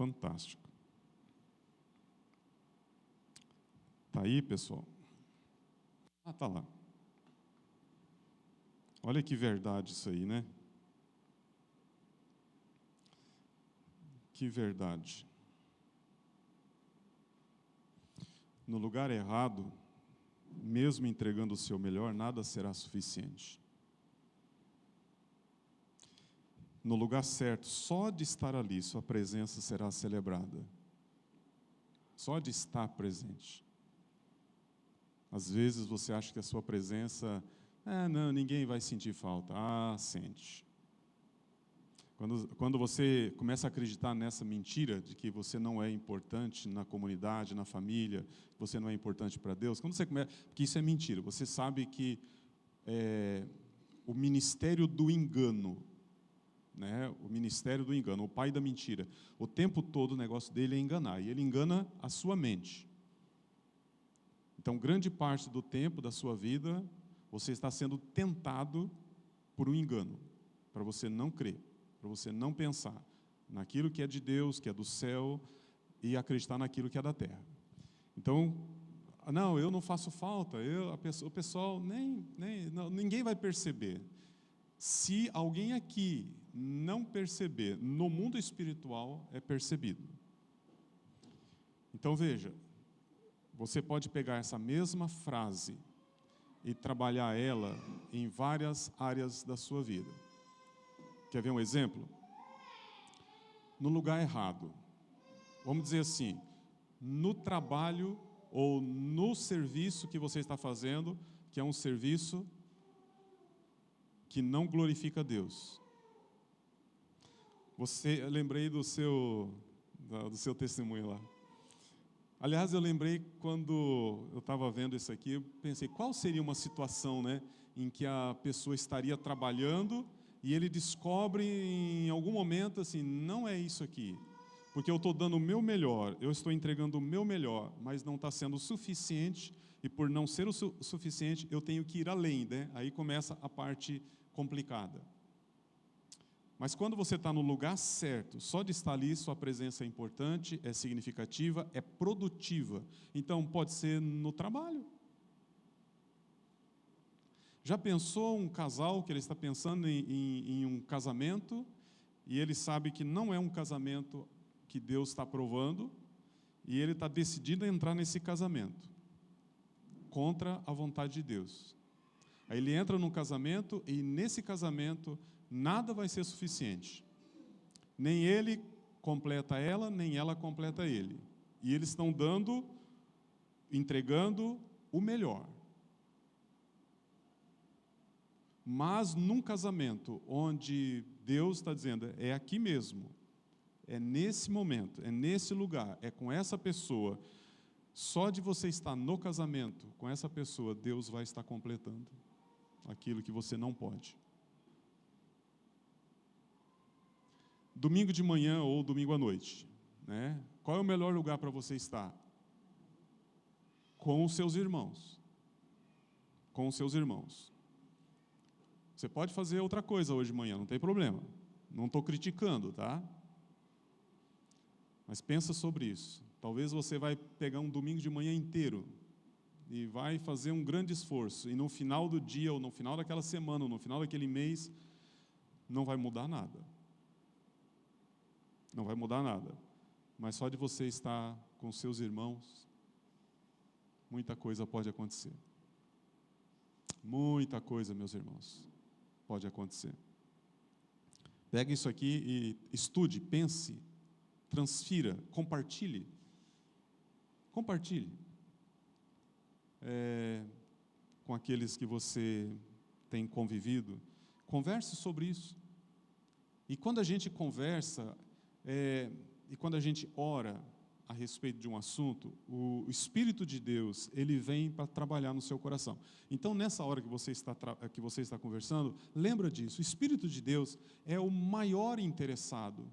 Fantástico. Tá aí, pessoal? Ah, tá lá. Olha que verdade isso aí, né? Que verdade. No lugar errado, mesmo entregando o seu melhor, nada será suficiente. No lugar certo, só de estar ali, sua presença será celebrada. Só de estar presente. Às vezes você acha que a sua presença, não, ninguém vai sentir falta. Ah, sente. Quando você começa a acreditar nessa mentira de que você não é importante na comunidade, na família, você não é importante para Deus, quando você começa, porque isso é mentira, você sabe que o ministério do engano, né, o ministério do engano, o pai da mentira, o tempo todo o negócio dele é enganar, e ele engana a sua mente. Então, grande parte do tempo da sua vida, você está sendo tentado por um engano, para você não crer, para você não pensar naquilo que é de Deus, que é do céu, e acreditar naquilo que é da terra. Então, não, eu não faço falta, o pessoal ninguém vai perceber. Se alguém aqui não perceber, no mundo espiritual é percebido. Então veja, você pode pegar essa mesma frase e trabalhar ela em várias áreas da sua vida. Quer ver um exemplo? No lugar errado. Vamos dizer assim, no trabalho ou no serviço que você está fazendo, que é um serviço que não glorifica a Deus. Eu lembrei do seu testemunho lá. Aliás, eu lembrei quando eu estava vendo isso aqui, eu pensei, qual seria uma situação, né, em que a pessoa estaria trabalhando e ele descobre em algum momento assim, não é isso aqui, porque eu estou dando o meu melhor, eu estou entregando o meu melhor, mas não está sendo o suficiente, e por não ser o suficiente, eu tenho que ir além, né? Aí começa a parte complicada. Mas quando você está no lugar certo, só de estar ali, sua presença é importante, é significativa, é produtiva. Então, pode ser no trabalho. Já pensou um casal que ele está pensando em um casamento, e ele sabe que não é um casamento que Deus está aprovando, e ele está decidido a entrar nesse casamento, contra a vontade de Deus. Aí ele entra num casamento, e nesse casamento nada vai ser suficiente. Nem ele completa ela, nem ela completa ele. E eles estão entregando o melhor. Mas num casamento onde Deus está dizendo, é aqui mesmo, é nesse momento, é nesse lugar, é com essa pessoa, só de você estar no casamento com essa pessoa, Deus vai estar completando aquilo que você não pode. Domingo de manhã ou domingo à noite, né? Qual é o melhor lugar para você estar? Com os seus irmãos. Com os seus irmãos. Você pode fazer outra coisa hoje de manhã, não tem problema. Não estou criticando, tá? Mas pensa sobre isso. Talvez você vai pegar um domingo de manhã inteiro e vai fazer um grande esforço, e no final do dia, ou no final daquela semana, ou no final daquele mês, não vai mudar nada. Não vai mudar nada. Mas só de você estar com seus irmãos, muita coisa pode acontecer. Muita coisa, meus irmãos, pode acontecer. Pegue isso aqui e estude, pense, transfira, compartilhe. Compartilhe. Com aqueles que você tem convivido. Converse sobre isso. E quando a gente conversa, e quando a gente ora a respeito de um assunto, o Espírito de Deus, ele vem para trabalhar no seu coração. Então, nessa hora que você está conversando, lembra disso, o Espírito de Deus é o maior interessado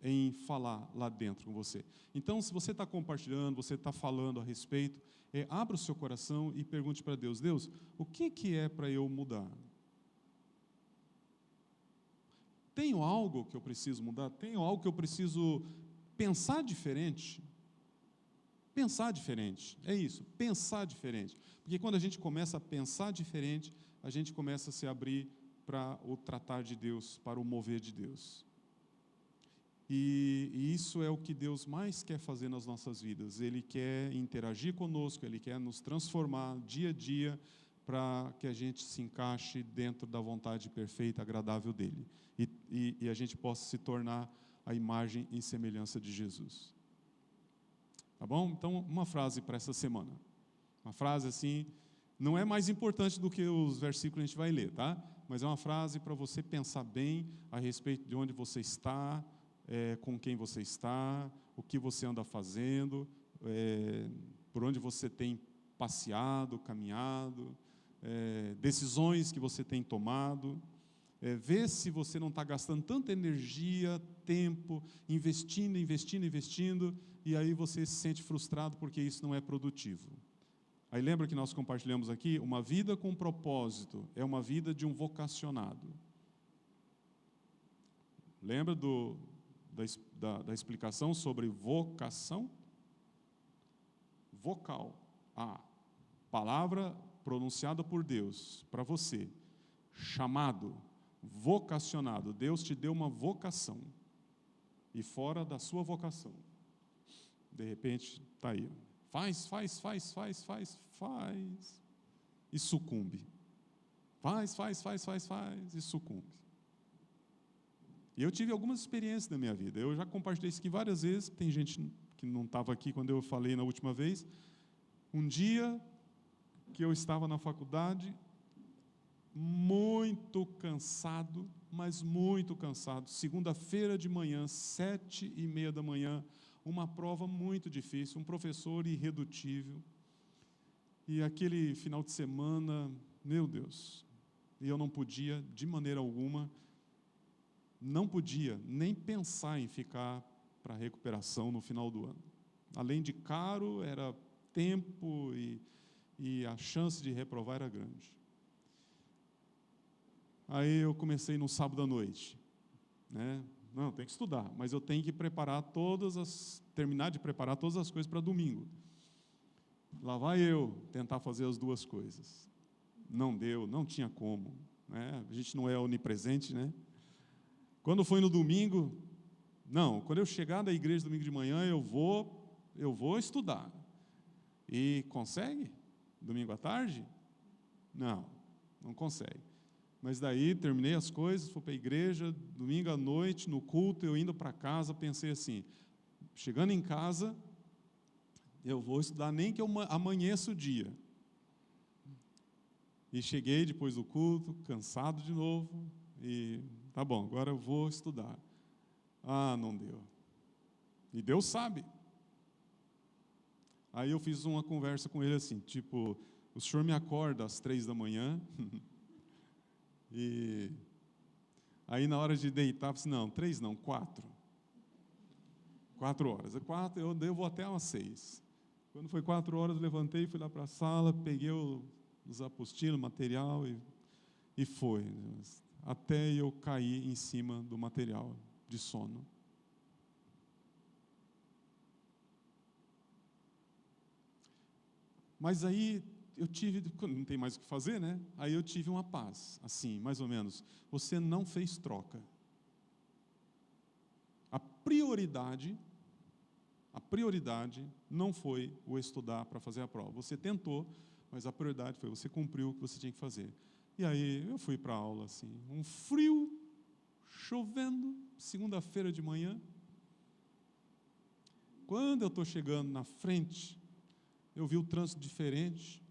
em falar lá dentro com você. Então, se você está compartilhando, você está falando a respeito, abra o seu coração e pergunte para Deus, Deus, o que é para eu mudar? Tenho algo que eu preciso mudar? Tenho algo que eu preciso pensar diferente. Pensar diferente, é isso, pensar diferente. Porque quando a gente começa a pensar diferente, a gente começa a se abrir para o tratar de Deus, para o mover de Deus. E isso é o que Deus mais quer fazer nas nossas vidas. Ele quer interagir conosco, Ele quer nos transformar dia a dia para que a gente se encaixe dentro da vontade perfeita, agradável dEle. E a gente possa se tornar a imagem e semelhança de Jesus. Tá bom? Então, uma frase para essa semana. Uma frase assim, não é mais importante do que os versículos que a gente vai ler, tá? Mas é uma frase para você pensar bem a respeito de onde você está, com quem você está, o que você anda fazendo, por onde você tem passeado, caminhado, decisões que você tem tomado. Ver se você não está gastando tanta energia, tempo, investindo, e aí você se sente frustrado porque isso não é produtivo. Aí lembra que nós compartilhamos aqui, uma vida com propósito é uma vida de um vocacionado. Lembra da explicação sobre vocação? Vocal, a palavra pronunciada por Deus para você, chamado, vocacionado. Deus te deu uma vocação. E fora da sua vocação, de repente, está aí. Faz. E sucumbe. Faz e sucumbe. E eu tive algumas experiências na minha vida. Eu já compartilhei isso aqui várias vezes. Tem gente que não estava aqui quando eu falei na última vez. Um dia que eu estava na faculdade, muito cansado, mas muito cansado. Segunda-feira de manhã, 7h30 da manhã, uma prova muito difícil, um professor irredutível. E aquele final de semana, meu Deus, e eu não podia, de maneira alguma, não podia nem pensar em ficar para recuperação no final do ano. Além de caro, era tempo e a chance de reprovar era grande. Aí eu comecei no sábado à noite, né? Não, tem que estudar, mas eu tenho que terminar de preparar todas as coisas para domingo. Lá vai eu tentar fazer as duas coisas. Não deu, não tinha como, né? A gente não é onipresente, né? Quando foi no domingo, quando eu chegar da igreja domingo de manhã, eu vou estudar. E consegue? Domingo à tarde? Não consegue. Mas daí, terminei as coisas, fui para a igreja, domingo à noite, no culto, eu indo para casa, pensei assim, chegando em casa, eu vou estudar nem que eu amanheça o dia. E cheguei depois do culto, cansado de novo, e tá bom, agora eu vou estudar. Não deu. E Deus sabe. Aí eu fiz uma conversa com ele assim, tipo, o senhor me acorda às 3 da manhã... E aí na hora de deitar, eu falei assim, 3 não, 4. 4 horas. 4, eu vou até umas 6. Quando foi 4 horas, eu levantei, fui lá para a sala, peguei os apostilas, material e foi. Até eu cair em cima do material de sono. Mas aí não tem mais o que fazer, né? Aí eu tive uma paz, assim, mais ou menos. Você não fez troca. A prioridade não foi o estudar para fazer a prova. Você tentou, mas a prioridade foi você cumpriu o que você tinha que fazer. E aí eu fui para a aula, assim, um frio, chovendo, segunda-feira de manhã. Quando eu estou chegando na frente, eu vi o trânsito diferente.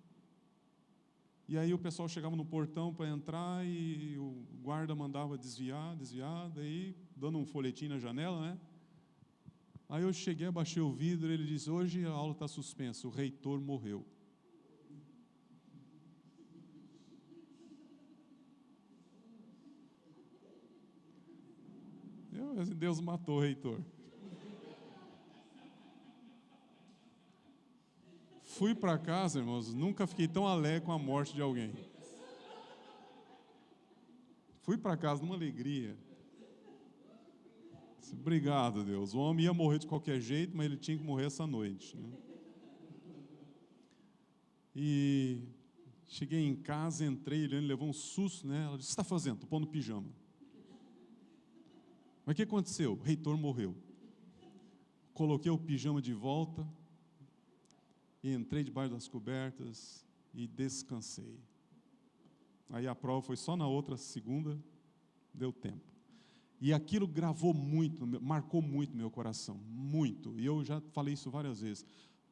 E aí o pessoal chegava no portão para entrar e o guarda mandava desviar, daí dando um folhetim na janela, né? Aí eu cheguei, abaixei o vidro, ele disse, hoje a aula está suspensa, o reitor morreu. Deus matou o reitor. Fui para casa, irmãos, nunca fiquei tão alegre com a morte de alguém. Fui para casa numa alegria. Obrigado, Deus. O homem ia morrer de qualquer jeito, mas ele tinha que morrer essa noite, né? E cheguei em casa, entrei, ele levou um susto, né? Ela disse: o que você está fazendo? Estou pondo pijama. Mas o que aconteceu? O reitor morreu. Coloquei o pijama de volta, e entrei debaixo das cobertas e descansei. Aí a prova foi só na outra segunda, deu tempo. E aquilo gravou muito, marcou muito meu coração, muito. E eu já falei isso várias vezes.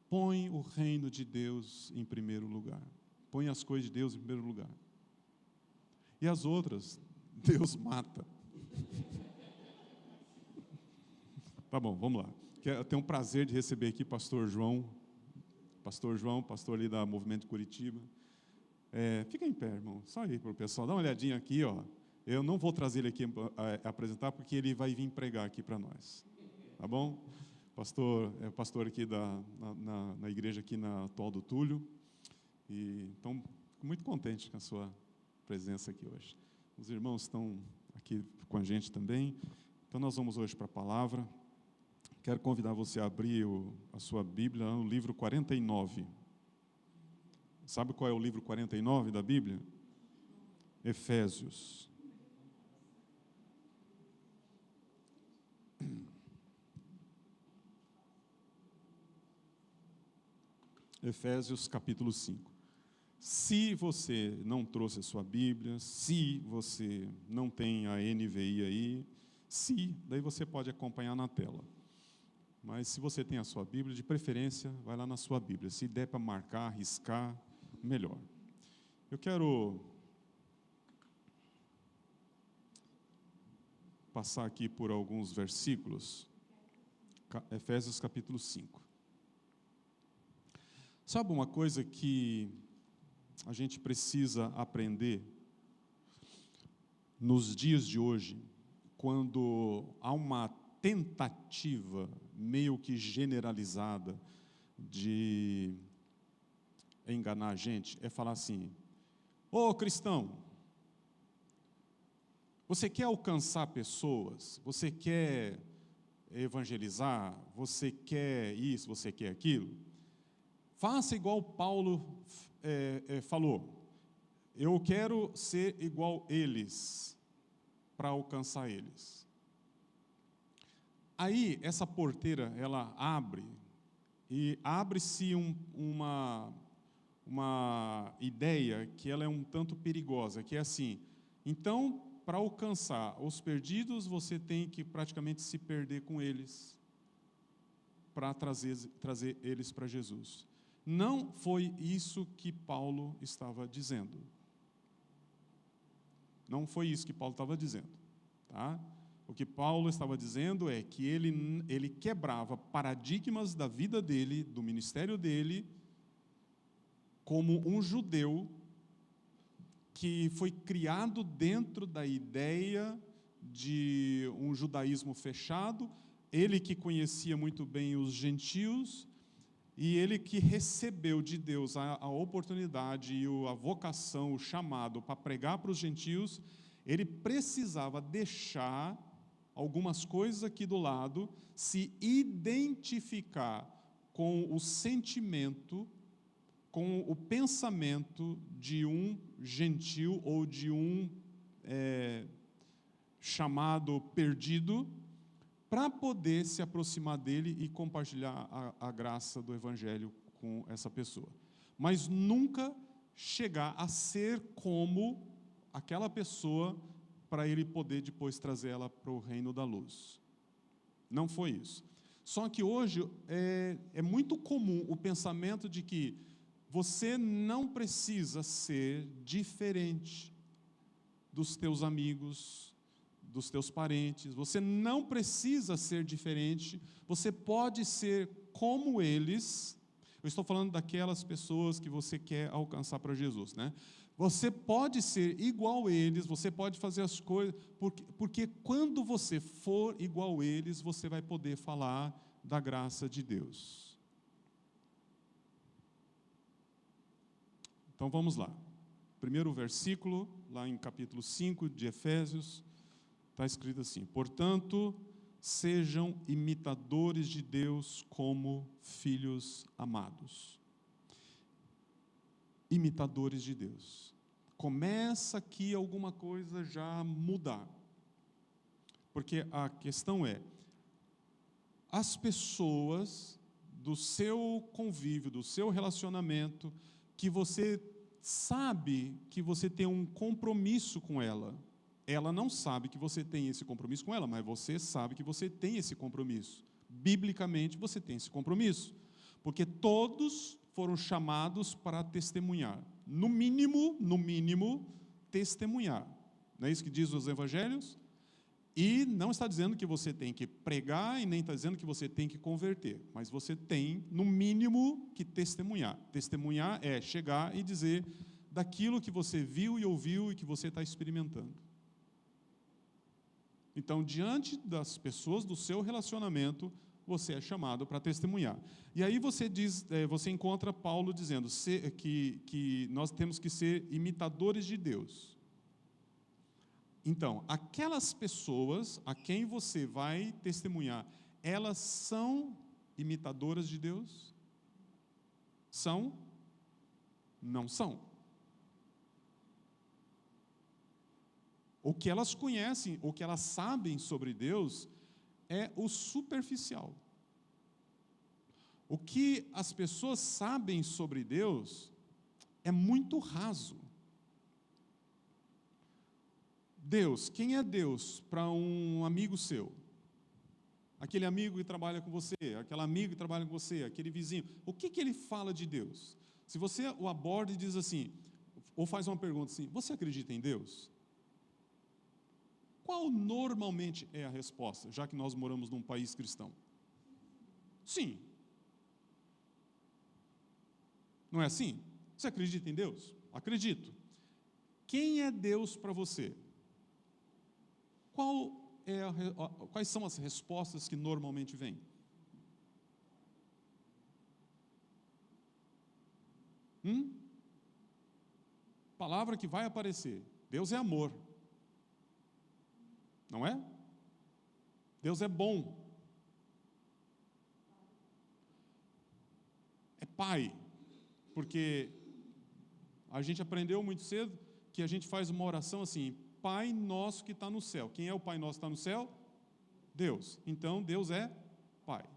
Põe o reino de Deus em primeiro lugar. Põe as coisas de Deus em primeiro lugar. E as outras, Deus mata. Tá bom, vamos lá. Eu tenho o prazer de receber aqui pastor João, pastor ali da Movimento de Curitiba. Fica em pé, irmão, só aí para o pessoal, dá uma olhadinha aqui, ó. Eu não vou trazer ele aqui a apresentar, porque ele vai vir pregar aqui para nós, tá bom? Pastor aqui na igreja aqui na Atual do Túlio, e então, fico muito contente com a sua presença aqui hoje. Os irmãos estão aqui com a gente também, então nós vamos hoje para a palavra. Quero convidar você a abrir a sua Bíblia no livro 49. Sabe qual é o livro 49 da Bíblia? Efésios. Efésios capítulo 5. Se você não trouxe a sua Bíblia, se você não tem a NVI aí, daí você pode acompanhar na tela. Mas se você tem a sua Bíblia, de preferência, vai lá na sua Bíblia. Se der para marcar, riscar, melhor. Eu quero passar aqui por alguns versículos. Efésios capítulo 5. Sabe uma coisa que a gente precisa aprender nos dias de hoje, quando há uma tentativa meio que generalizada de enganar a gente, é falar assim: ô cristão, você quer alcançar pessoas, você quer evangelizar, você quer isso, você quer aquilo, faça igual Paulo falou, eu quero ser igual eles, para alcançar eles. Aí, essa porteira, ela abre, e abre-se uma ideia que ela é um tanto perigosa, que é assim: então, para alcançar os perdidos, você tem que praticamente se perder com eles, para trazer eles para Jesus. Não foi isso que Paulo estava dizendo. Não foi isso que Paulo estava dizendo, tá? O que Paulo estava dizendo é que ele quebrava paradigmas da vida dele, do ministério dele, como um judeu que foi criado dentro da ideia de um judaísmo fechado, ele que conhecia muito bem os gentios, e ele que recebeu de Deus a oportunidade e a vocação, o chamado para pregar para os gentios, ele precisava deixar algumas coisas aqui do lado, se identificar com o sentimento, com o pensamento de um gentil ou de um chamado perdido, para poder se aproximar dele e compartilhar a graça do Evangelho com essa pessoa. Mas nunca chegar a ser como aquela pessoa, para ele poder depois trazer ela para o reino da luz. Não foi isso. Só que hoje é muito comum o pensamento de que você não precisa ser diferente dos teus amigos, dos teus parentes, você não precisa ser diferente, você pode ser como eles. Eu estou falando daquelas pessoas que você quer alcançar para Jesus, né? Você pode ser igual a eles, você pode fazer as coisas, porque quando você for igual a eles, você vai poder falar da graça de Deus. Então vamos lá. Primeiro versículo, lá em capítulo 5 de Efésios, está escrito assim: portanto, sejam imitadores de Deus como filhos amados. Imitadores de Deus. Começa aqui alguma coisa já mudar. Porque a questão é, as pessoas do seu convívio, do seu relacionamento, que você sabe que você tem um compromisso com ela. Ela não sabe que você tem esse compromisso com ela, mas você sabe que você tem esse compromisso. Biblicamente, você tem esse compromisso. Porque todos foram chamados para testemunhar. No mínimo, testemunhar. Não é isso que diz os evangelhos? E não está dizendo que você tem que pregar e nem está dizendo que você tem que converter. Mas você tem, no mínimo, que testemunhar. Testemunhar é chegar e dizer daquilo que você viu e ouviu e que você está experimentando. Então, diante das pessoas do seu relacionamento, você é chamado para testemunhar. E aí você encontra Paulo dizendo que nós temos que ser imitadores de Deus. Então, aquelas pessoas a quem você vai testemunhar, elas são imitadoras de Deus? São? Não são. O que elas conhecem, o que elas sabem sobre Deus é o superficial. O que as pessoas sabem sobre Deus é muito raso. Deus, quem é Deus para um amigo seu? Aquele amigo que trabalha com você, aquela amiga que trabalha com você, aquele vizinho. O que ele fala de Deus? Se você o aborda e diz assim, ou faz uma pergunta assim, você acredita em Deus? Qual normalmente é a resposta, já que nós moramos num país cristão? Sim. Não é assim? Você acredita em Deus? Acredito. Quem é Deus para você? Quais são as respostas que normalmente vêm? Palavra que vai aparecer. Deus é amor. Não é? Deus é bom. É pai. Porque a gente aprendeu muito cedo que a gente faz uma oração assim, Pai nosso que está no céu. Quem é o Pai nosso que está no céu? Deus. Então, Deus é Pai.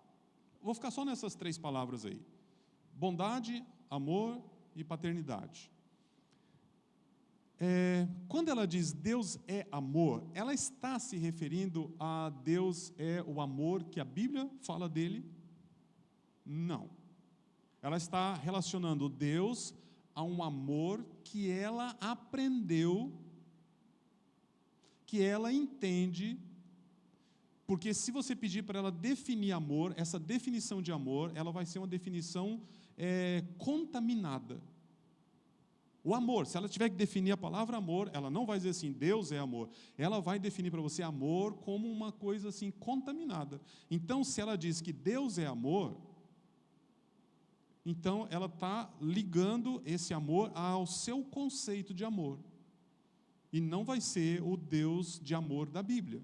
Vou ficar só nessas 3 palavras aí. Bondade, amor e paternidade. Quando ela diz Deus é amor, ela está se referindo a Deus é o amor que a Bíblia fala dele? Não. Ela está relacionando Deus a um amor que ela aprendeu, que ela entende, porque se você pedir para ela definir amor, essa definição de amor, ela vai ser uma definição contaminada. O amor, se ela tiver que definir a palavra amor, ela não vai dizer assim, Deus é amor. Ela vai definir para você amor como uma coisa assim contaminada. Então, se ela diz que Deus é amor, então ela está ligando esse amor ao seu conceito de amor. E não vai ser o Deus de amor da Bíblia.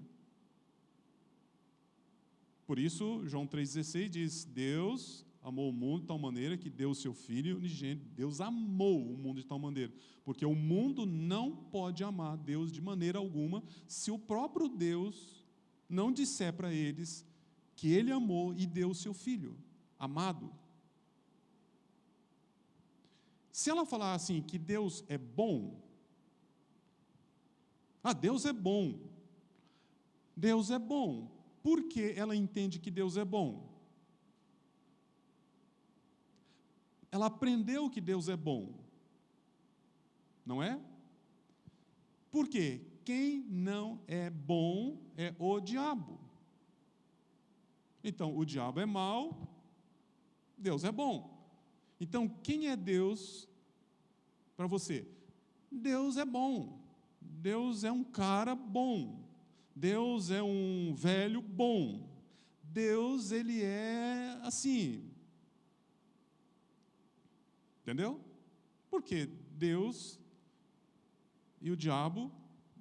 Por isso, João 3,16 diz, Deus amou o mundo de tal maneira que deu o seu Filho unigênito. Deus amou o mundo de tal maneira. Porque o mundo não pode amar Deus de maneira alguma se o próprio Deus não disser para eles que Ele amou e deu o seu Filho amado. Se ela falar assim que Deus é bom, Deus é bom. Deus é bom. Por que ela entende que Deus é bom? Ela aprendeu que Deus é bom. Não é? Por quê? Quem não é bom é o diabo. Então, o diabo é mau, Deus é bom. Então, quem é Deus para você? Deus é bom. Deus é um cara bom. Deus é um velho bom. Deus, ele é assim. Entendeu? Porque Deus e o diabo,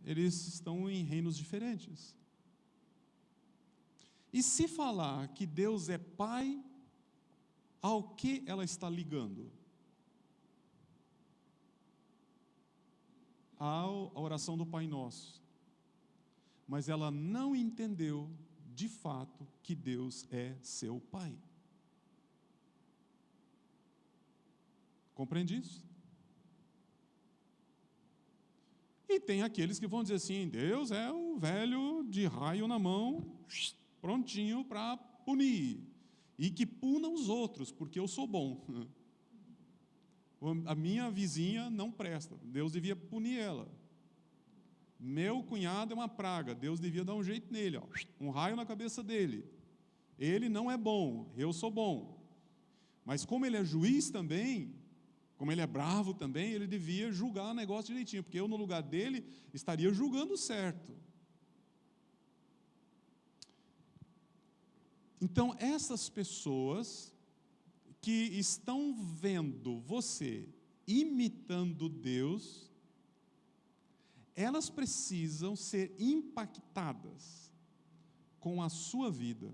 eles estão em reinos diferentes. E se falar que Deus é Pai, ao que ela está ligando? À oração do Pai Nosso. Mas ela não entendeu, de fato, que Deus é seu Pai. Compreende isso? E tem aqueles que vão dizer assim, Deus é o velho de raio na mão, prontinho para punir. E que puna os outros, porque eu sou bom. A minha vizinha não presta, Deus devia punir ela. Meu cunhado é uma praga, Deus devia dar um jeito nele, ó, um raio na cabeça dele. Ele não é bom, eu sou bom. Mas como ele é juiz também, como ele é bravo também, ele devia julgar o negócio direitinho, porque eu, no lugar dele, estaria julgando certo. Então, essas pessoas que estão vendo você imitando Deus, elas precisam ser impactadas com a sua vida.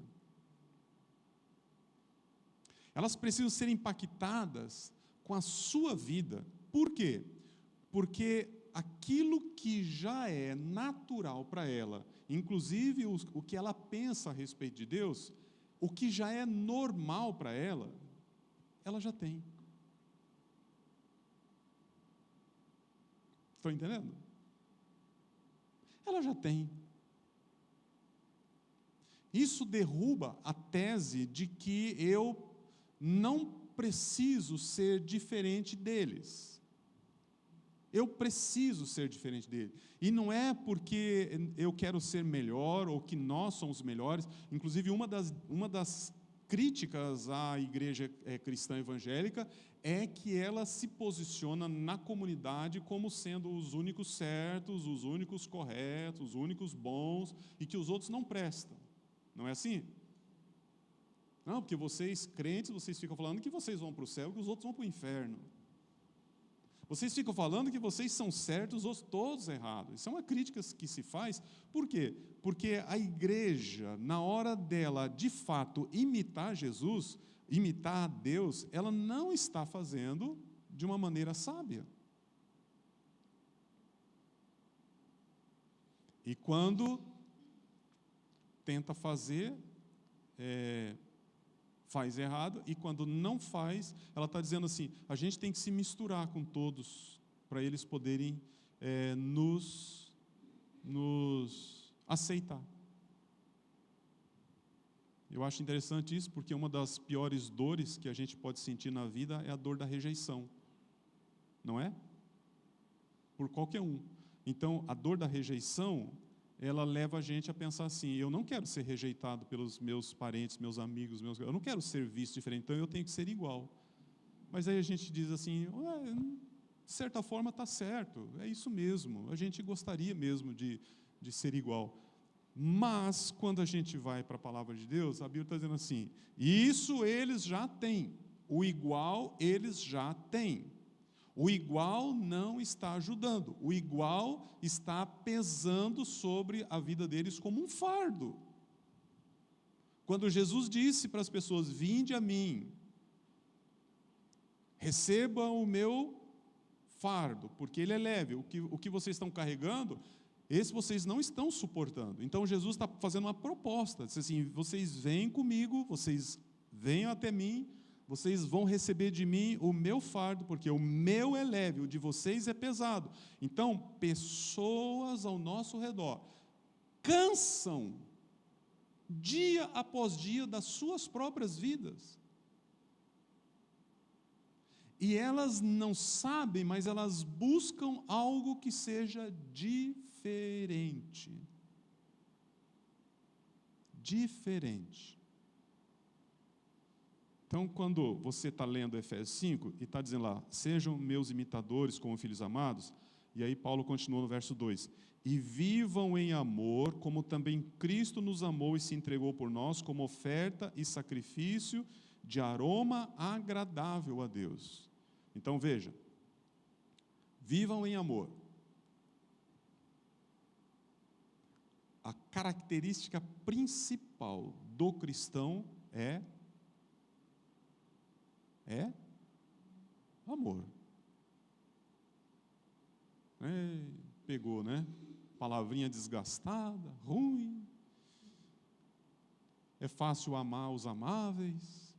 Elas precisam ser impactadas com a sua vida. Por quê? Porque aquilo que já é natural para ela, inclusive o que ela pensa a respeito de Deus, o que já é normal para ela já tem. Estão entendendo? Ela já tem. Isso derruba a tese de que eu não preciso ser diferente deles. Eu preciso ser diferente dele. E não é porque eu quero ser melhor ou que nós somos melhores. Inclusive, uma das críticas à igreja cristã evangélica é que ela se posiciona na comunidade como sendo os únicos certos, os únicos corretos, os únicos bons, e que os outros não prestam. Não é assim? Não, porque vocês, crentes, vocês ficam falando que vocês vão para o céu e que os outros vão para o inferno. Vocês ficam falando que vocês são certos, os outros todos errados. Isso é uma crítica que se faz. Por quê? Porque a igreja, na hora dela, de fato, imitar Jesus, imitar a Deus, ela não está fazendo de uma maneira sábia. E quando tenta fazer, faz errado, e quando não faz, ela está dizendo assim, a gente tem que se misturar com todos, para eles poderem nos aceitar. Eu acho interessante isso, porque uma das piores dores que a gente pode sentir na vida é a dor da rejeição, não é? Por qualquer um. Então, a dor da rejeição, ela leva a gente a pensar assim, eu não quero ser rejeitado pelos meus parentes, meus amigos, eu não quero ser visto diferente, então eu tenho que ser igual. Mas aí a gente diz assim, de certa forma está certo, é isso mesmo, a gente gostaria mesmo de ser igual. Mas, quando a gente vai para a palavra de Deus, a Bíblia está dizendo assim, isso eles já têm, o igual eles já têm. O igual não está ajudando, o igual está pesando sobre a vida deles como um fardo. Quando Jesus disse para as pessoas, vinde a mim, recebam o meu fardo, porque ele é leve, o que vocês estão carregando, esse vocês não estão suportando. Então Jesus está fazendo uma proposta, diz assim, vocês vêm comigo, vocês venham até mim, vocês vão receber de mim o meu fardo, porque o meu é leve, o de vocês é pesado. Então, pessoas ao nosso redor cansam, dia após dia, das suas próprias vidas. E elas não sabem, mas elas buscam algo que seja diferente. Diferente. Então, quando você está lendo Efésios 5, e está dizendo lá, sejam meus imitadores como filhos amados, e aí Paulo continua no verso 2, e vivam em amor, como também Cristo nos amou e se entregou por nós, como oferta e sacrifício de aroma agradável a Deus. Então, veja, vivam em amor. A característica principal do cristão é amor. Pegou, né? Palavrinha desgastada, ruim. É fácil amar os amáveis.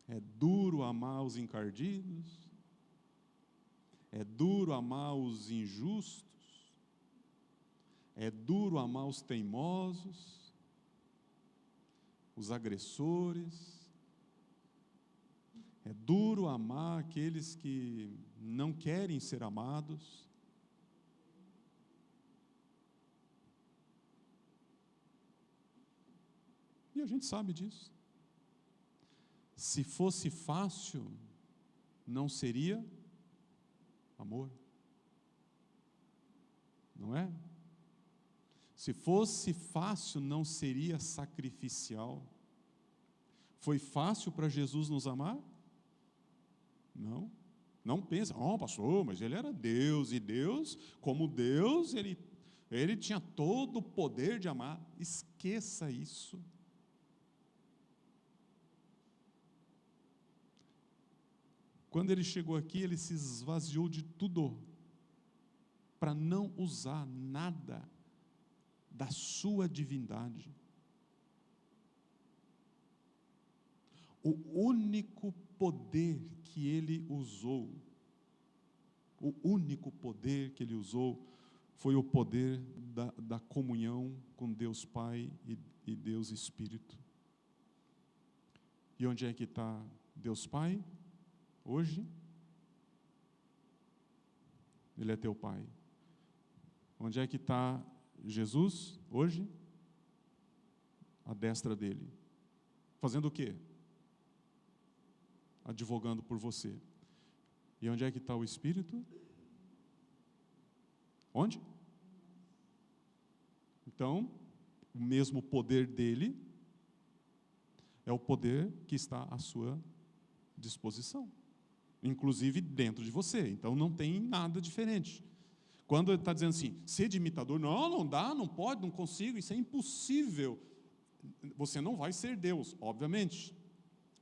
É duro amar os encardidos. É duro amar os injustos. É duro amar os teimosos, os agressores. É duro amar aqueles que não querem ser amados. E a gente sabe disso. Se fosse fácil, não seria amor. Não é? Se fosse fácil, não seria sacrificial. Foi fácil para Jesus nos amar? Não. Não pensa, pastor, mas ele era Deus, e Deus, como Deus, ele tinha todo o poder de amar. Esqueça isso. Quando ele chegou aqui, ele se esvaziou de tudo, para não usar nada da sua divindade. O único poder que ele usou, foi o poder da comunhão com Deus Pai e Deus Espírito. E onde é que está Deus Pai hoje? Ele é teu Pai. Onde é que está Jesus hoje? À destra dele. Fazendo o quê? Advogando por você. E onde é que está o Espírito? Onde? Então, o mesmo poder dele é o poder que está à sua disposição, inclusive dentro de você. Então, não tem nada diferente. Quando ele está dizendo assim, ser de imitador, não dá, não pode, não consigo, isso é impossível. Você não vai ser Deus, obviamente.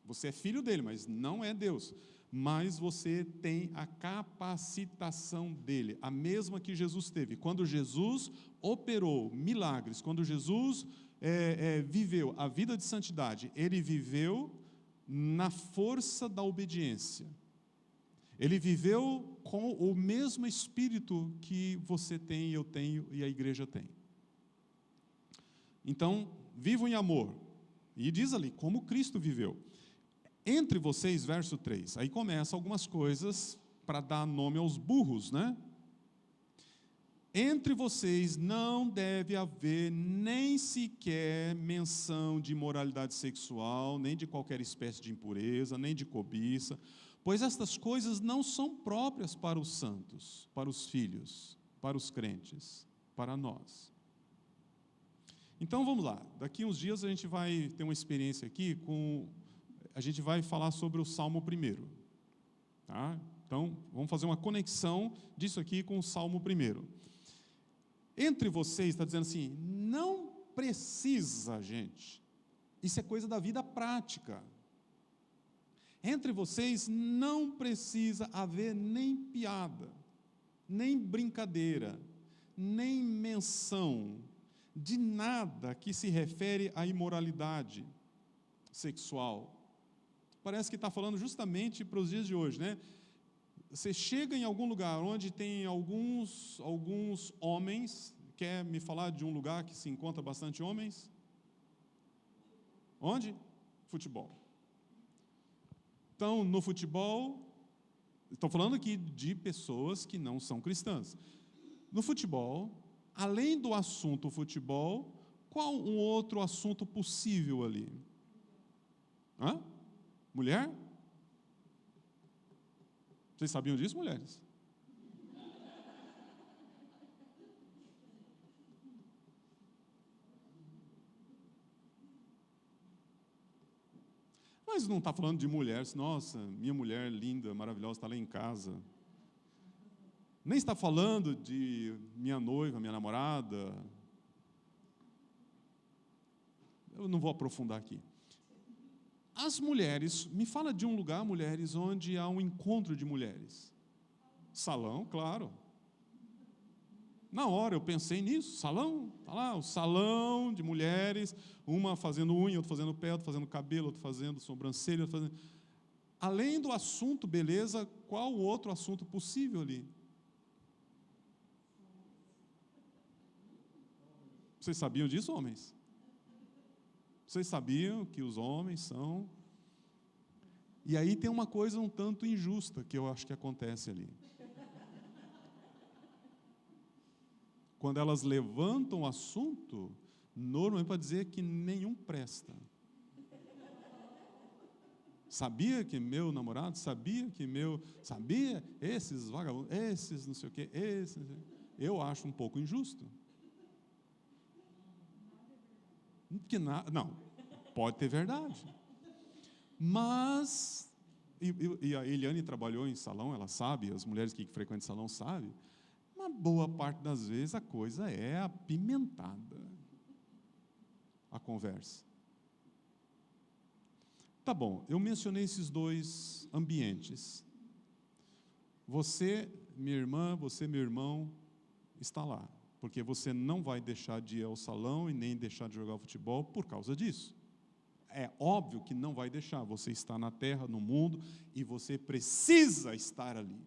Você é filho dele, mas não é Deus. Mas você tem a capacitação dele, a mesma que Jesus teve. Quando Jesus operou milagres, quando Jesus viveu a vida de santidade, ele viveu na força da obediência. Ele viveu com o mesmo espírito que você tem, eu tenho e a igreja tem. Então, vivam em amor. E diz ali, como Cristo viveu. Entre vocês, verso 3, aí começa algumas coisas para dar nome aos burros, né? Entre vocês não deve haver nem sequer menção de imoralidade sexual, nem de qualquer espécie de impureza, nem de cobiça, pois estas coisas não são próprias para os santos, para os filhos, para os crentes, para nós. Então vamos lá, daqui uns dias a gente vai ter uma experiência aqui a gente vai falar sobre o Salmo 1. Tá? Então, vamos fazer uma conexão disso aqui com o Salmo 1. Entre vocês, está dizendo assim, não precisa, gente, isso é coisa da vida prática. Entre vocês não precisa haver nem piada, nem brincadeira, nem menção de nada que se refere à imoralidade sexual. Parece que está falando justamente para os dias de hoje, né? Você chega em algum lugar onde tem alguns homens, quer me falar de um lugar que se encontra bastante homens? Onde? Futebol. Então, no futebol, estou falando aqui de pessoas que não são cristãs. No futebol, além do assunto futebol, qual um outro assunto possível ali? Mulher? Vocês sabiam disso, mulheres? Mas não está falando de mulheres, nossa, minha mulher linda, maravilhosa, está lá em casa. Nem está falando de minha noiva, minha namorada. Eu não vou aprofundar aqui. As mulheres, me fala de um lugar, mulheres, onde há um encontro de mulheres. Salão, claro. Na hora eu pensei nisso, salão, tá lá, o salão de mulheres, uma fazendo unha, outra fazendo pé, outra fazendo cabelo, outra fazendo sobrancelha, outra fazendo... Além do assunto beleza, qual o outro assunto possível ali? Vocês sabiam disso, homens? Vocês sabiam que os homens são... E aí tem uma coisa um tanto injusta que eu acho que acontece ali. Quando elas levantam o assunto, normalmente para dizer que nenhum presta. Sabia que meu namorado, sabia que sabia, esses vagabundos, esses não sei o quê, esses... Eu acho um pouco injusto. Não, pode ter verdade. Mas, e a Eliane trabalhou em salão, ela sabe, as mulheres que frequentam salão sabem, uma boa parte das vezes a coisa é apimentada, a conversa. Tá bom, eu mencionei esses dois ambientes. Você, minha irmã, você, meu irmão, está lá, porque você não vai deixar de ir ao salão e nem deixar de jogar futebol por causa disso. É óbvio que não vai deixar, você está na terra, no mundo, e você precisa estar ali.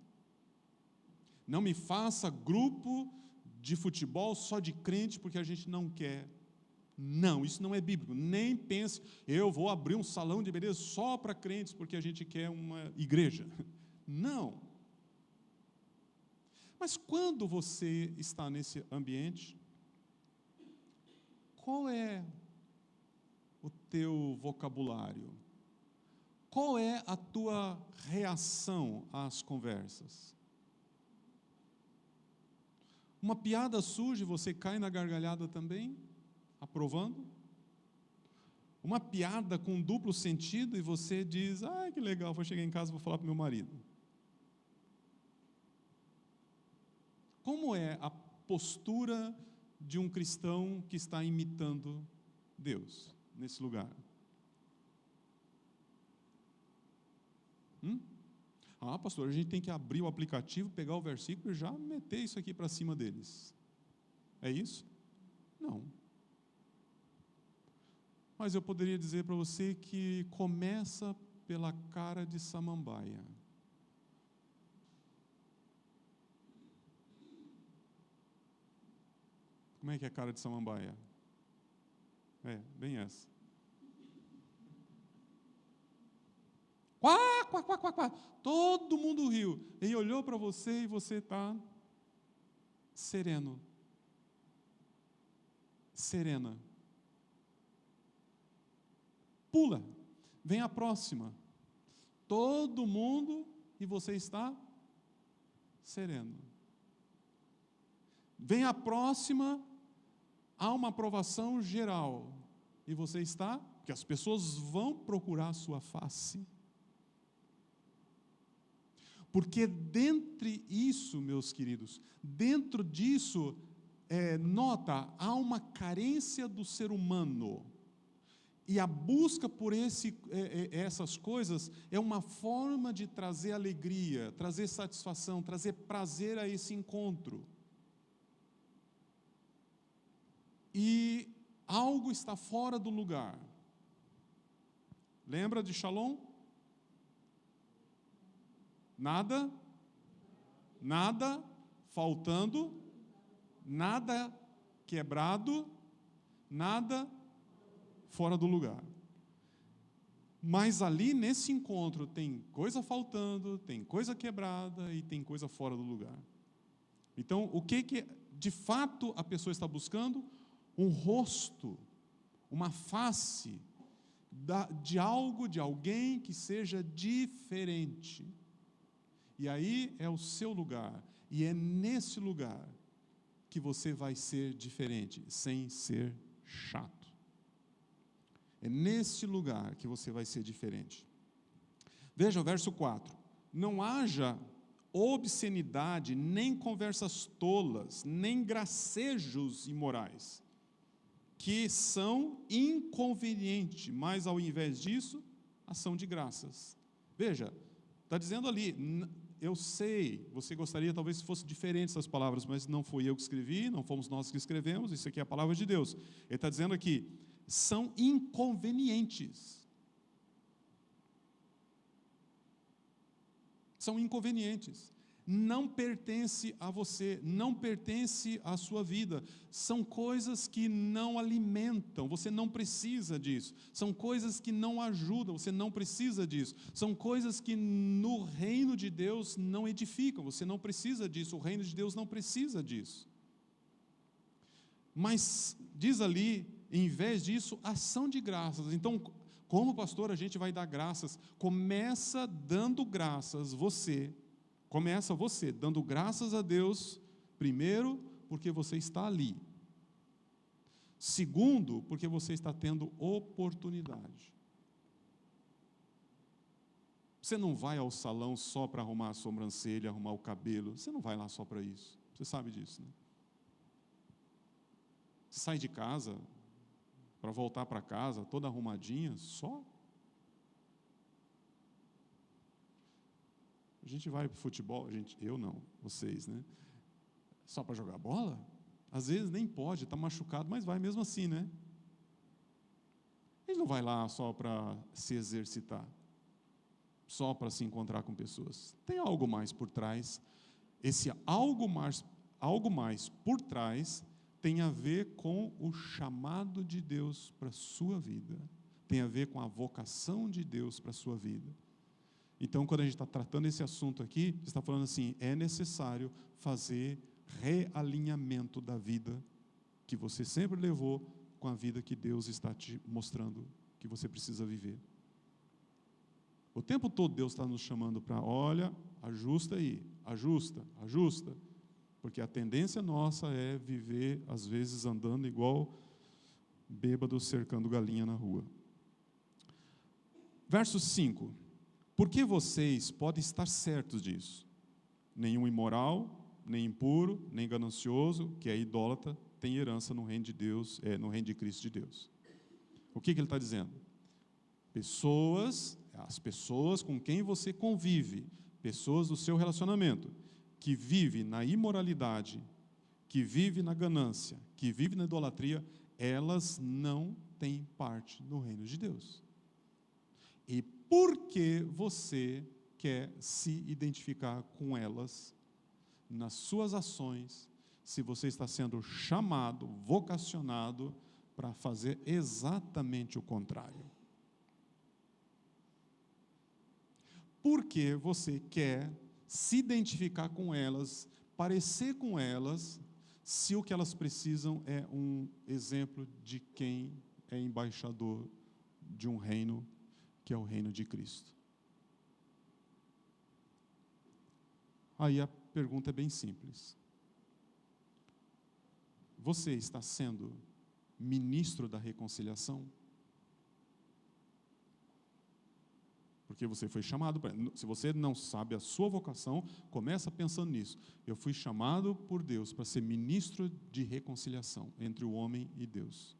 Não me faça grupo de futebol só de crente porque a gente não quer. Não, isso não é bíblico. Nem pense, eu vou abrir um salão de beleza só para crentes porque a gente quer uma igreja. Não. Mas quando você está nesse ambiente, qual é o teu vocabulário? Qual é a tua reação às conversas? Uma piada surge, você cai na gargalhada também, aprovando? Uma piada com duplo sentido e você diz, que legal, vou chegar em casa e vou falar para o meu marido. Como é a postura de um cristão que está imitando Deus nesse lugar? Pastor, a gente tem que abrir o aplicativo, pegar o versículo e já meter isso aqui para cima deles. É isso? Não. Mas eu poderia dizer para você que começa pela cara de samambaia. Como é que é a cara de samambaia? Bem essa. Quá, quá, quá, quá, quá. Todo mundo riu. Ele olhou para você e você está sereno. Serena. Pula. Vem a próxima. Todo mundo e você está sereno. Vem a próxima, há uma aprovação geral. E você está, porque as pessoas vão procurar a sua face. Porque dentre isso, meus queridos, dentro disso, nota, há uma carência do ser humano. E a busca por essas coisas é uma forma de trazer alegria, trazer satisfação, trazer prazer a esse encontro. E algo está fora do lugar. Lembra de Shalom? Nada faltando, nada quebrado, nada fora do lugar. Mas ali nesse encontro tem coisa faltando, tem coisa quebrada e tem coisa fora do lugar. Então, o que de fato a pessoa está buscando? Um rosto, uma face de algo, de alguém que seja diferente. E aí é o seu lugar, e é nesse lugar que você vai ser diferente, sem ser chato. É nesse lugar que você vai ser diferente. Veja o verso 4. Não haja obscenidade, nem conversas tolas, nem gracejos imorais. que são inconvenientes, mas ao invés disso, ação de graças. Veja, está dizendo ali, eu sei, você gostaria talvez que fosse diferente essas palavras, mas não fui eu que escrevi, não fomos nós que escrevemos, isso aqui é a palavra de Deus. Ele está dizendo aqui, são inconvenientes. São inconvenientes. Não pertence a você, não pertence à sua vida. São coisas que não alimentam, você não precisa disso. São coisas que não ajudam, você não precisa disso. São coisas que no reino de Deus não edificam, você não precisa disso. O reino de Deus não precisa disso. Mas diz ali, em vez disso, ação de graças. Então, como pastor, a gente vai dar graças. Começa dando graças, Começa você dando graças a Deus, primeiro, porque você está ali. Segundo, porque você está tendo oportunidade. Você não vai ao salão só para arrumar a sobrancelha, arrumar o cabelo. Você não vai lá só para isso. Você sabe disso, né? Você sai de casa para voltar para casa toda arrumadinha, só. A gente vai para o futebol, eu não, vocês, né? Só para jogar bola? Às vezes nem pode, está machucado, mas vai mesmo assim, né? Ele não vai lá só para se exercitar, só para se encontrar com pessoas. Tem algo mais por trás. Esse algo mais por trás tem a ver com o chamado de Deus para a sua vida. Tem a ver com a vocação de Deus para a sua vida. Então, quando a gente está tratando esse assunto aqui, está falando assim, é necessário fazer realinhamento da vida que você sempre levou com a vida que Deus está te mostrando que você precisa viver. O tempo todo Deus está nos chamando para, olha, ajusta aí, ajusta, porque a tendência nossa é viver, às vezes, andando igual bêbado cercando galinha na rua. Verso 5. Porque vocês podem estar certos disso. Nenhum imoral, nem impuro, nem ganancioso, que é idólatra, tem herança no reino de Deus, no reino de Cristo de Deus. O que ele está dizendo? As pessoas com quem você convive, pessoas do seu relacionamento, que vivem na imoralidade, que vivem na ganância, que vivem na idolatria, elas não têm parte no reino de Deus. E porque você quer se identificar com elas, nas suas ações, se você está sendo chamado, vocacionado para fazer exatamente o contrário. Porque você quer se identificar com elas, parecer com elas, se o que elas precisam é um exemplo de quem é embaixador de um reino que é o reino de Cristo. Aí a pergunta é bem simples. Você está sendo ministro da reconciliação? Porque você foi chamado para... Se você não sabe a sua vocação, começa pensando nisso. Eu fui chamado por Deus para ser ministro de reconciliação entre o homem e Deus.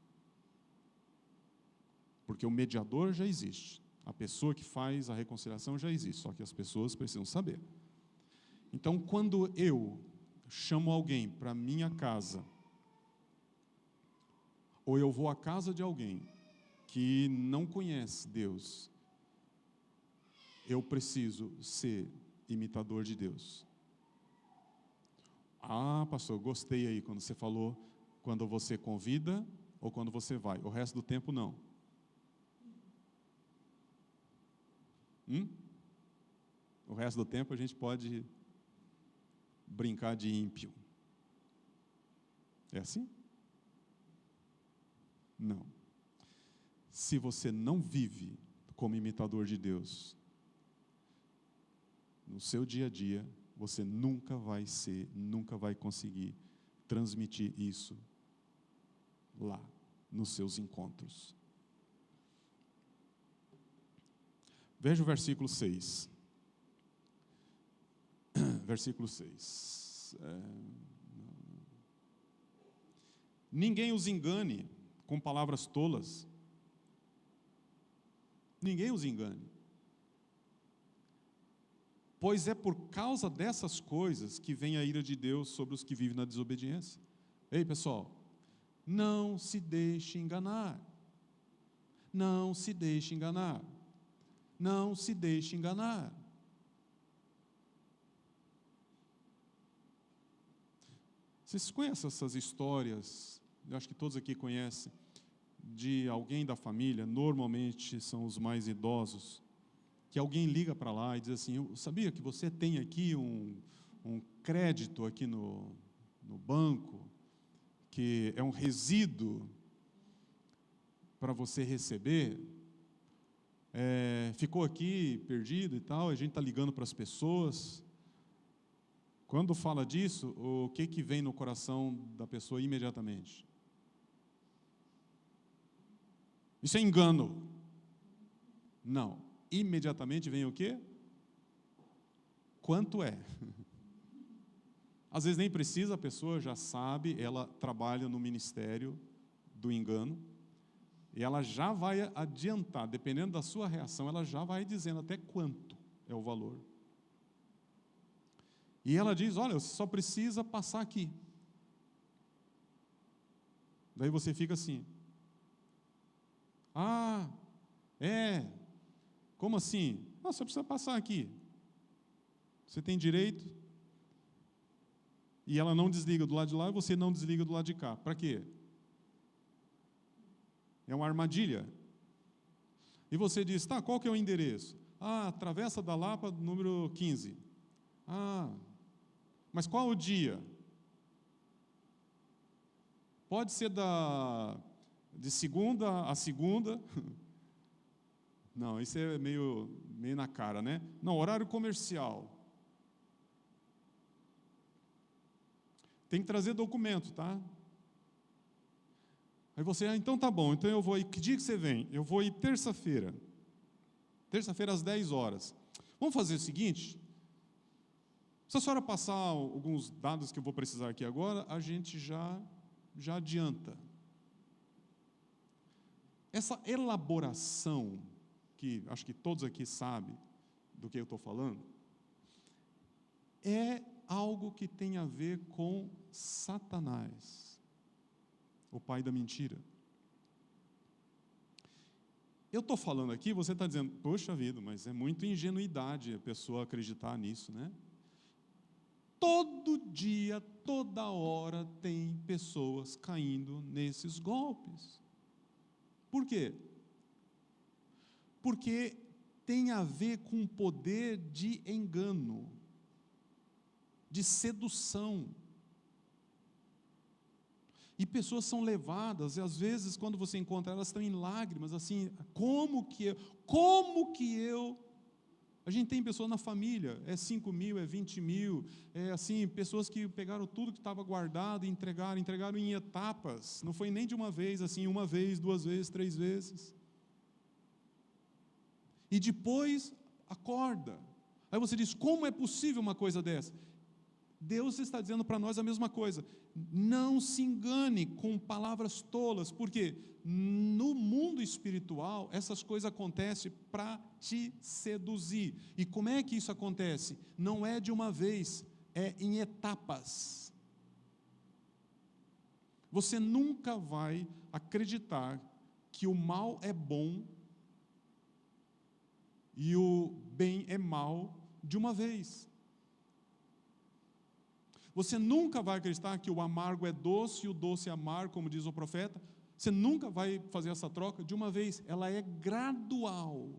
Porque o mediador já existe. A pessoa que faz a reconciliação já existe, só que as pessoas precisam saber. Então, quando eu chamo alguém para a minha casa, ou eu vou à casa de alguém que não conhece Deus, eu preciso ser imitador de Deus. Ah, pastor, gostei aí quando você falou, quando você convida ou quando você vai. O resto do tempo, não. O resto do tempo a gente pode brincar de ímpio. É assim? Não. Se você não vive como imitador de Deus, no seu dia a dia, você nunca vai conseguir transmitir isso lá, nos seus encontros. Veja o versículo 6. Versículo 6. Ninguém os engane com palavras tolas. Ninguém os engane. Pois é por causa dessas coisas que vem a ira de Deus sobre os que vivem na desobediência. Ei, pessoal, não se deixe enganar. Não se deixe enganar. Não se deixe enganar. Vocês conhecem essas histórias? Eu acho que todos aqui conhecem, de alguém da família, normalmente são os mais idosos, que alguém liga para lá e diz assim: eu sabia que você tem aqui um crédito aqui no banco, que é um resíduo para você receber, ficou aqui perdido e tal, a gente está ligando para as pessoas. Quando fala disso, o que vem no coração da pessoa imediatamente? Isso é engano. Não. Imediatamente vem o quê? Quanto é? Às vezes nem precisa, a pessoa já sabe, ela trabalha no ministério do engano, e ela já vai adiantar, dependendo da sua reação, ela já vai dizendo até quanto é o valor. E ela diz: olha, você só precisa passar aqui. Daí você fica assim: ah, como assim? Não, você precisa passar aqui. Você tem direito. E ela não desliga do lado de lá e você não desliga do lado de cá. Para quê? É uma armadilha. E você diz: tá, qual que é o endereço? Ah, Travessa da Lapa, número 15. Ah, mas qual o dia? Pode ser de segunda a segunda. Não, isso é meio na cara, né? Não, horário comercial. Tem que trazer documento, tá? Aí você: então tá bom, então eu vou ir. Que dia que você vem? Eu vou ir terça-feira. Terça-feira às 10 horas. Vamos fazer o seguinte: se a senhora passar alguns dados que eu vou precisar aqui agora, a gente já adianta. Essa elaboração, que acho que todos aqui sabem do que eu estou falando, é algo que tem a ver com Satanás, o pai da mentira. Eu estou falando aqui, você está dizendo: poxa vida, mas é muita ingenuidade a pessoa acreditar nisso, né? Todo dia, toda hora tem pessoas caindo nesses golpes. Por quê? Porque tem a ver com o poder de engano, de sedução. E pessoas são levadas, e às vezes quando você encontra elas, estão em lágrimas, assim: como que eu... A gente tem pessoas na família, 5 mil, 20 mil, assim, pessoas que pegaram tudo que estava guardado e entregaram em etapas, não foi nem de uma vez, assim, 1 vez, 2 vezes, 3 vezes. E depois acorda. Aí você diz: como é possível uma coisa dessa? Deus está dizendo para nós a mesma coisa. Não se engane com palavras tolas, porque no mundo espiritual essas coisas acontecem para te seduzir. E como é que isso acontece? Não é de uma vez, é em etapas. Você nunca vai acreditar que o mal é bom e o bem é mal de uma vez. Você nunca vai acreditar que o amargo é doce e o doce é amargo, como diz o profeta. Você nunca vai fazer essa troca de uma vez. Ela é gradual.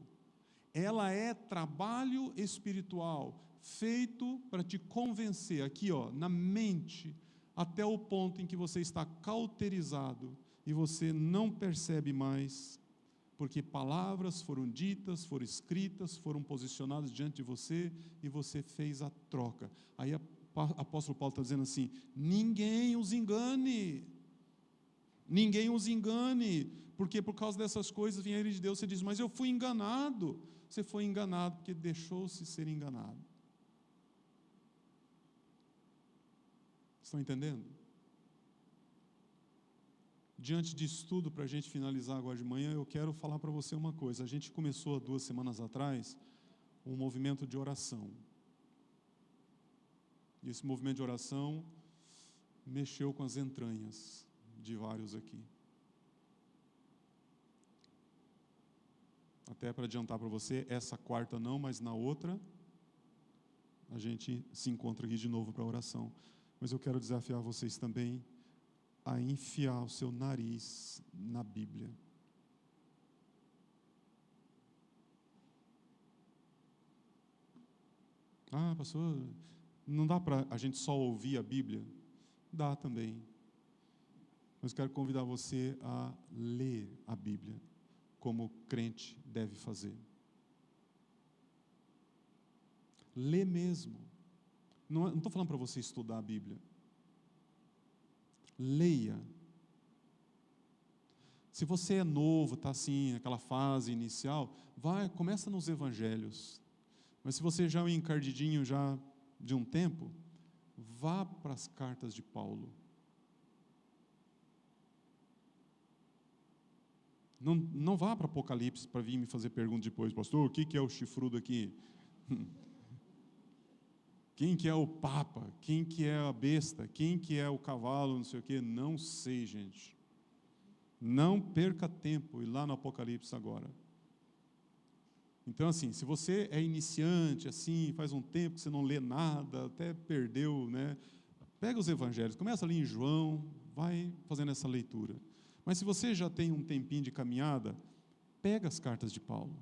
Ela é trabalho espiritual, feito para te convencer, aqui na mente, até o ponto em que você está cauterizado e você não percebe mais, porque palavras foram ditas, foram escritas, foram posicionadas diante de você e você fez a troca. Aí o apóstolo Paulo está dizendo assim: ninguém os engane, porque por causa dessas coisas vem a ira de Deus. Você diz: mas eu fui enganado. Você foi enganado porque deixou-se ser enganado. Estão entendendo? Diante disso tudo, para a gente finalizar agora de manhã, eu quero falar para você uma coisa. A gente começou há 2 semanas atrás um movimento de oração. E esse movimento de oração mexeu com as entranhas de vários aqui. Até para adiantar para você, essa quarta não, mas na outra, a gente se encontra aqui de novo para a oração. Mas eu quero desafiar vocês também a enfiar o seu nariz na Bíblia. Ah, pastor, não dá para a gente só ouvir a Bíblia? Dá também. Mas quero convidar você a ler a Bíblia, como crente deve fazer. Lê mesmo. Não estou falando para você estudar a Bíblia. Leia. Se você é novo, está assim, naquela fase inicial, começa nos evangelhos. Mas se você já é um encardidinho já de um tempo, vá para as cartas de Paulo. Não vá para Apocalipse para vir me fazer pergunta depois, pastor, o que é o chifrudo aqui? Quem que é o Papa? Quem que é a besta? Quem que é o cavalo? Não sei o quê. Não sei, gente. Não perca tempo ir lá no Apocalipse agora. Então, assim, se você é iniciante, assim, faz um tempo que você não lê nada, até perdeu, né? Pega os evangelhos, começa ali em João, vai fazendo essa leitura. Mas se você já tem um tempinho de caminhada, pega as cartas de Paulo.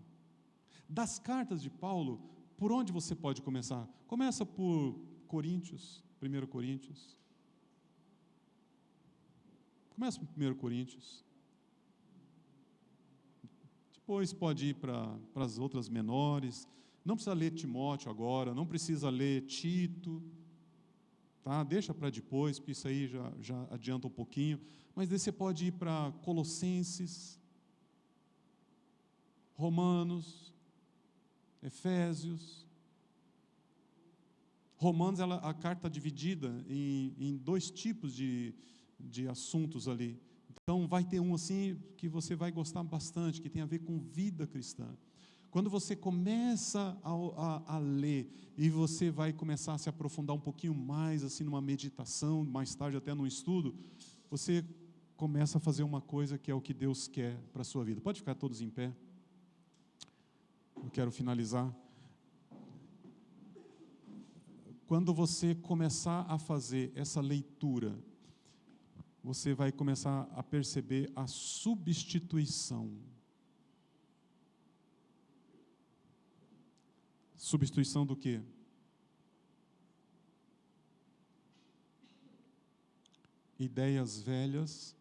Das cartas de Paulo, por onde você pode começar? Começa por Coríntios, 1 Coríntios. Começa por 1 Coríntios. Depois pode ir para as outras menores. Não precisa ler Timóteo agora, não precisa ler Tito. Tá? Deixa para depois, porque isso aí já adianta um pouquinho. Mas daí você pode ir para Colossenses, Romanos, Efésios. Romanos, a carta dividida em 2 tipos de assuntos ali. Então, vai ter um assim que você vai gostar bastante, que tem a ver com vida cristã. Quando você começa a ler e você vai começar a se aprofundar um pouquinho mais, assim, numa meditação, mais tarde até num estudo, você começa a fazer uma coisa que é o que Deus quer para a sua vida. Pode ficar todos em pé? Eu quero finalizar. Quando você começar a fazer essa leitura, você vai começar a perceber a substituição. Substituição do quê? Ideias velhas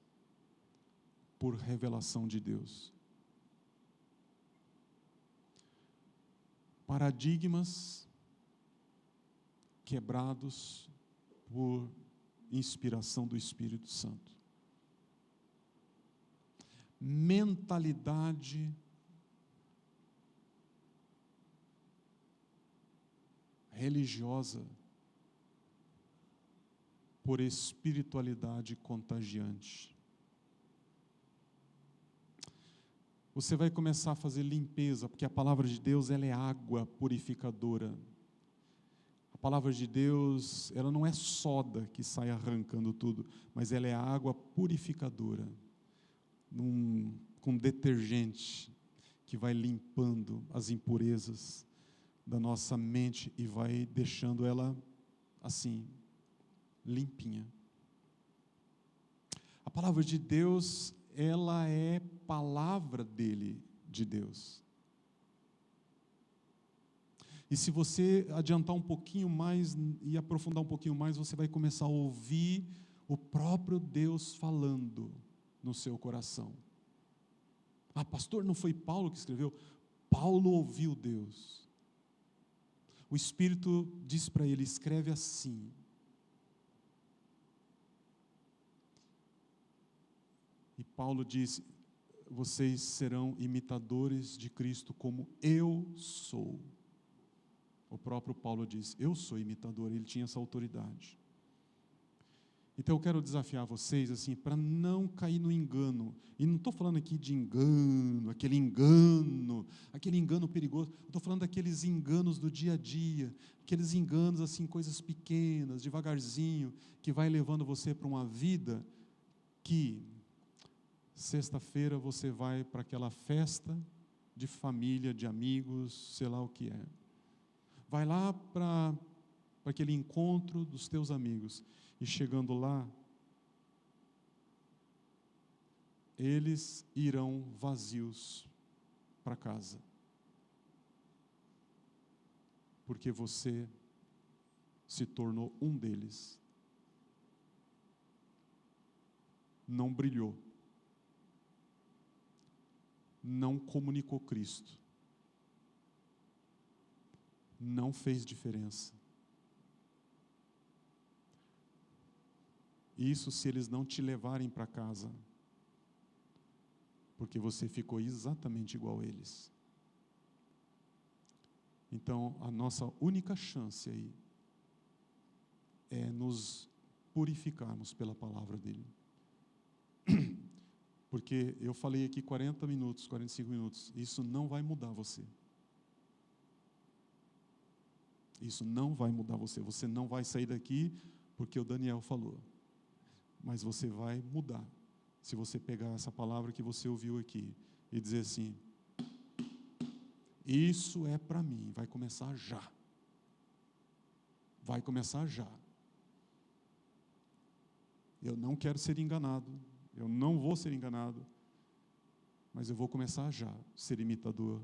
por revelação de Deus. Paradigmas quebrados por inspiração do Espírito Santo. Mentalidade religiosa por espiritualidade contagiante. Você vai começar a fazer limpeza, porque a palavra de Deus, ela é água purificadora. A palavra de Deus, ela não é soda que sai arrancando tudo, mas ela é água purificadora, com detergente, que vai limpando as impurezas da nossa mente e vai deixando ela assim, limpinha. A palavra de Deus, ela é palavra de Deus. E se você adiantar um pouquinho mais e aprofundar um pouquinho mais, você vai começar a ouvir o próprio Deus falando no seu coração. Ah, pastor, não foi Paulo que escreveu? Paulo ouviu Deus. O Espírito diz para ele, escreve assim. E Paulo diz, vocês serão imitadores de Cristo como eu sou. O próprio Paulo diz, eu sou imitador, ele tinha essa autoridade. Então eu quero desafiar vocês assim para não cair no engano. E não estou falando aqui de engano, aquele engano perigoso. Estou falando daqueles enganos do dia a dia, aqueles enganos assim, coisas pequenas, devagarzinho, que vai levando você para uma vida que sexta-feira você vai para aquela festa de família, de amigos, sei lá o que é. Vai lá para aquele encontro dos teus amigos. E chegando lá, eles irão vazios para casa. Porque você se tornou um deles. Não brilhou. Não comunicou Cristo. Não fez diferença. Isso se eles não te levarem para casa, porque você ficou exatamente igual a eles. Então, a nossa única chance aí é nos purificarmos pela palavra dele. Porque eu falei aqui 40 minutos, 45 minutos, isso não vai mudar você. Isso não vai mudar você. Você não vai sair daqui porque o Daniel falou. Mas você vai mudar, se você pegar essa palavra que você ouviu aqui e dizer assim, isso é para mim, vai começar já. Vai começar já. Eu não quero ser enganado, eu não vou ser enganado, mas eu vou começar já a ser imitador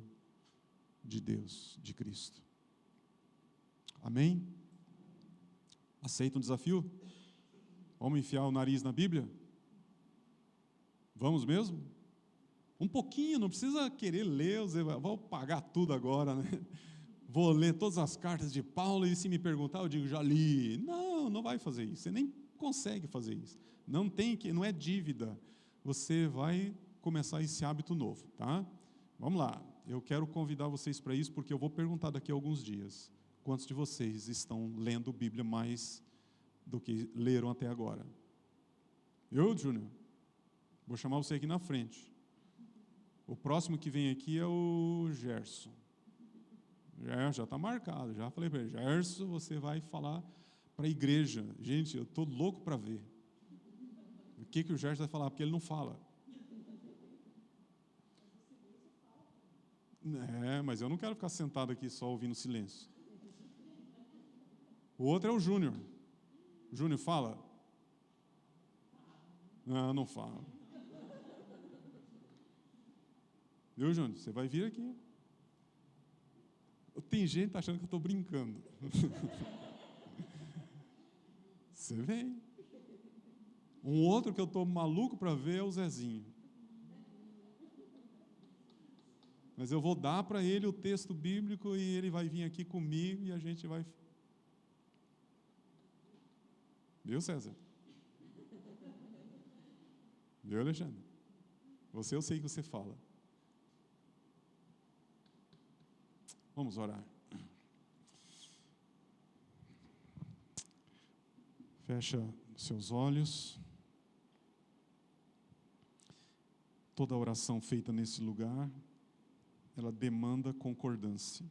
de Deus, de Cristo. Amém? Aceita um desafio? Vamos enfiar o nariz na Bíblia? Vamos mesmo? Um pouquinho, não precisa querer ler, vou pagar tudo agora, né? Vou ler todas as cartas de Paulo e se me perguntar, eu digo, já li. Não, não vai fazer isso, você nem consegue fazer isso. Não é dívida. Você vai começar esse hábito novo, tá? Vamos lá, eu quero convidar vocês para isso, porque eu vou perguntar daqui a alguns dias, quantos de vocês estão lendo Bíblia mais do que leram até agora? Eu, Júnior, vou chamar você aqui na frente. O próximo que vem aqui é o Gerson. Já está marcado, já falei para ele, Gerson, você vai falar para a igreja. Gente, eu estou louco para ver. O que o Gerson vai falar? Porque ele não fala. Mas eu não quero ficar sentado aqui só ouvindo silêncio. O outro é o Júnior. O Júnior fala? Não fala. Viu, Júnior? Você vai vir aqui. Tem gente achando que eu estou brincando. Você vem. Um outro que eu estou maluco para ver é o Zezinho. Mas eu vou dar para ele o texto bíblico e ele vai vir aqui comigo e a gente vai... Viu, César? Viu, Alexandre? Você, eu sei que você fala. Vamos orar. Fecha seus olhos. Toda oração feita nesse lugar, ela demanda concordância.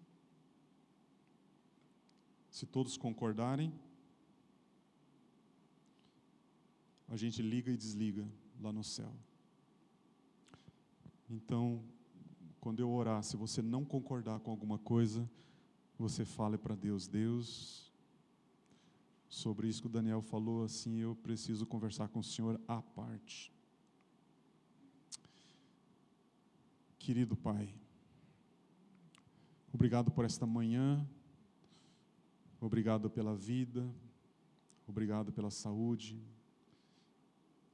Se todos concordarem, a gente liga e desliga lá no céu. Então, quando eu orar, se você não concordar com alguma coisa, você fale para Deus, Deus, sobre isso que o Daniel falou, assim, eu preciso conversar com o Senhor à parte. Querido Pai, obrigado por esta manhã, obrigado pela vida, obrigado pela saúde,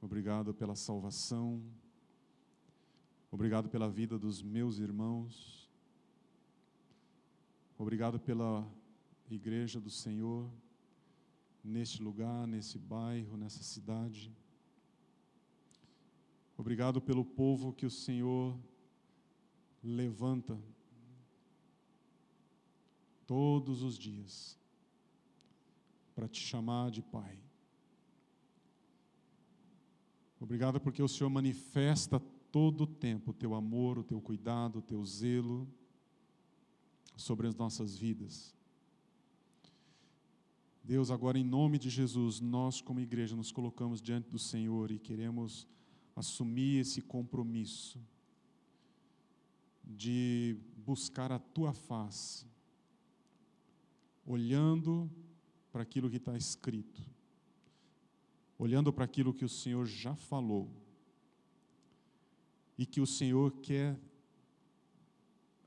obrigado pela salvação, obrigado pela vida dos meus irmãos, obrigado pela igreja do Senhor, neste lugar, nesse bairro, nessa cidade. Obrigado pelo povo que o Senhor levanta todos os dias para te chamar de Pai. Obrigado porque o Senhor manifesta todo o tempo o teu amor, o teu cuidado, o teu zelo sobre as nossas vidas. Deus, agora em nome de Jesus, nós como igreja nos colocamos diante do Senhor e queremos assumir esse compromisso de buscar a Tua face, olhando para aquilo que está escrito, olhando para aquilo que o Senhor já falou e que o Senhor quer,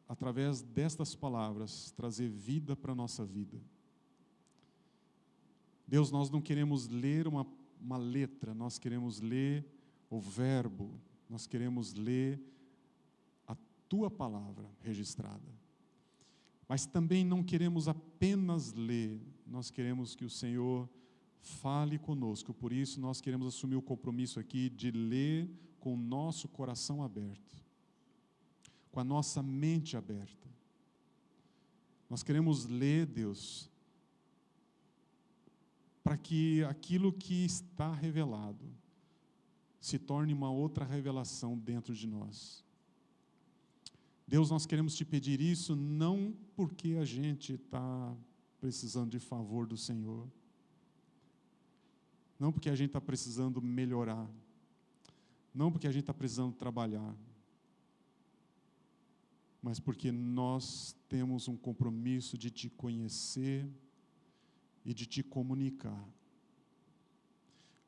através destas palavras, trazer vida para a nossa vida. Deus, nós não queremos ler uma letra, nós queremos ler o verbo, nós queremos ler a Tua palavra registrada. Mas também não queremos apenas ler, nós queremos que o Senhor fale conosco. Por isso nós queremos assumir o compromisso aqui de ler com o nosso coração aberto, com a nossa mente aberta. Nós queremos ler, Deus, para que aquilo que está revelado se torne uma outra revelação dentro de nós. Deus, nós queremos te pedir isso não porque a gente está precisando de favor do Senhor, não porque a gente está precisando melhorar, não porque a gente está precisando trabalhar, mas porque nós temos um compromisso de te conhecer e de te comunicar.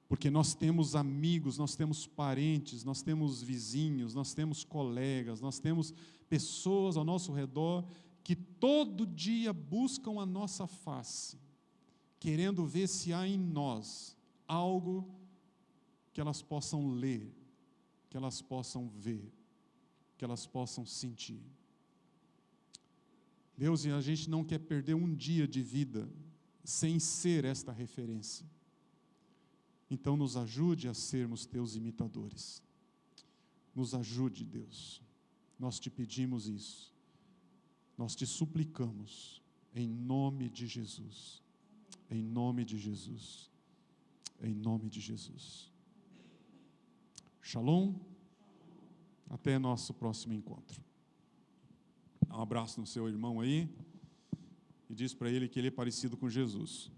Porque nós temos amigos, nós temos parentes, nós temos vizinhos, nós temos colegas, nós temos pessoas ao nosso redor que todo dia buscam a nossa face, querendo ver se há em nós algo que elas possam ler, que elas possam ver, que elas possam sentir. Deus, e a gente não quer perder um dia de vida sem ser esta referência. Então nos ajude a sermos teus imitadores. Nos ajude, Deus. Nós te pedimos isso. Nós te suplicamos em nome de Jesus. Em nome de Jesus. Em nome de Jesus. Shalom. Até nosso próximo encontro. Dá um abraço no seu irmão aí e diz para ele que ele é parecido com Jesus.